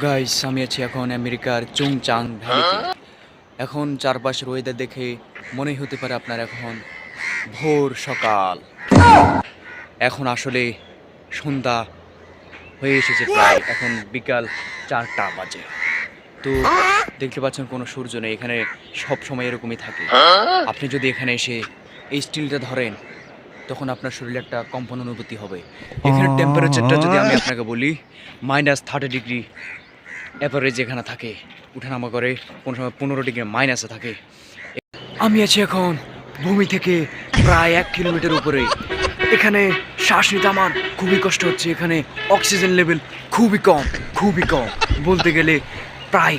Guys, আমি আছি এখন আমেরিকার চুংচাং ভ্যালিতে। এখন চারপাশের ওয়েদার দেখে মনে হতে পারে আপনার এখন ভোর সকাল। এখন আসলে সন্ধ্যা হয়ে এসেছে, প্রায় এখন বিকাল 4টা বাজে। তো দেখতে পাচ্ছেন কোনো সূর্য নেই এখানে, সব সময় এরকমই থাকে। আপনি যদি এখানে এসে এই স্টিলটা ধরেন তখন আপনার শরীরে একটা কম্পন অনুভূতি হবে। এখানে টেম্পারেচারটা যদি আমি আপনাকে বলি, -30 ডিগ্রি অ্যাভারেজ এখানে থাকে, উঠানামা করে, কোনো সময় 15 ডিগ্রি মাইনাসে থাকে। আমি আছি এখন ভূমি থেকে প্রায় 1 কিলোমিটার উপরে। এখানে শ্বাস নিতে আমার খুবই কষ্ট হচ্ছে। এখানে অক্সিজেন লেভেল খুবই কম বলতে গেলে প্রায়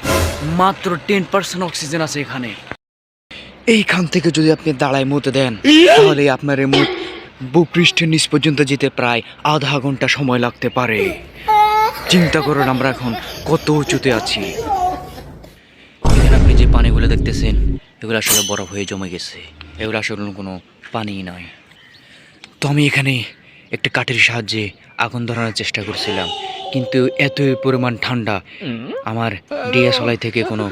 মাত্র 10% অক্সিজেন আছে এখানে। এইখান থেকে যদি আপনি দাঁড়ায় মতে দেন তাহলে আপনার এই মুখ ভূপৃষ্ঠের নিচ পর্যন্ত যেতে প্রায় আধা ঘন্টা সময় লাগতে পারে। চিন্তা করুন আমরা এখন কত উঁচুতে আছি। এখানে আপনি যে পানিগুলো দেখতেছেন এগুলো আসলে বরফ হয়ে জমে গেছে, এগুলো আসলে কোনো পানিই নয়। তো আমি এখানে একটা কাঠের সাহায্যে আগুন ধরানোর চেষ্টা করছিলাম, কিন্তু এত পরিমাণ ঠান্ডা আমার ডিএসএলআর থেকে কোনো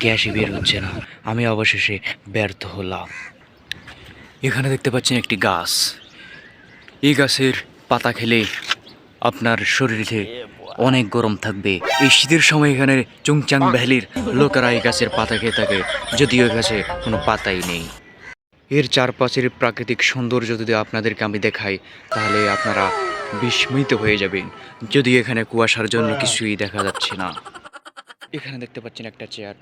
গ্যাসই বের হচ্ছে না। আমি অবশেষে ব্যর্থ হলাম। এখানে দেখতে পাচ্ছেন একটি গাছ। এই গাছের পাতা খেলে আপনার শরীরে অনেক গরম থাকবে। এই শীতের সময় এখানে চুংচাং ভ্যালির লোকেরা এই গাছের পাতা খেয়ে থাকে, যদিও এই গাছে কোনো পাতাই নেই। এর চারপাশের প্রাকৃতিক সৌন্দর্য যদি আপনাদেরকে আমি দেখাই তাহলে আপনারা বিস্মিত হয়ে যাবেন, যদি এখানে কুয়াশার জন্য কিছুই দেখা যাচ্ছে না। এখানে দেখতে পাচ্ছেন একটা চেয়ার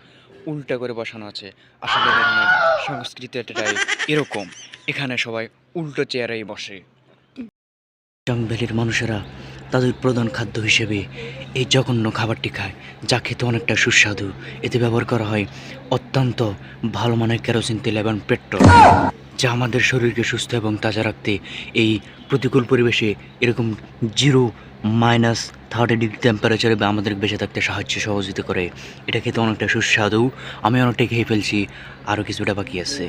উল্টা করে বসানো আছে। আসলে এখানে সংস্কৃতিটাই এরকম, এখানে সবাই উল্টো চেয়ারেই বসে। চুংচাং ভ্যালির মানুষেরা তাদের প্রধান খাদ্য হিসেবে এই জঘন্য খাবারটি খায়, যা খেতে অনেকটা সুস্বাদু। এতে ব্যবহার করা হয় অত্যন্ত ভালো মানের কেরোসিন তেল এবং পেট্রোল, যা আমাদের শরীরকে সুস্থ এবং তাজা রাখতে এই প্রতিকূল পরিবেশে এরকম -30 ডিগ্রি টেম্পারেচারে আমাদের বেঁচে থাকতে সহযোগিতা করে। এটা খেতে অনেকটা সুস্বাদু। আমি অনেকটা খেয়ে ফেলছি, আরও কিছুটা বাকি আছে।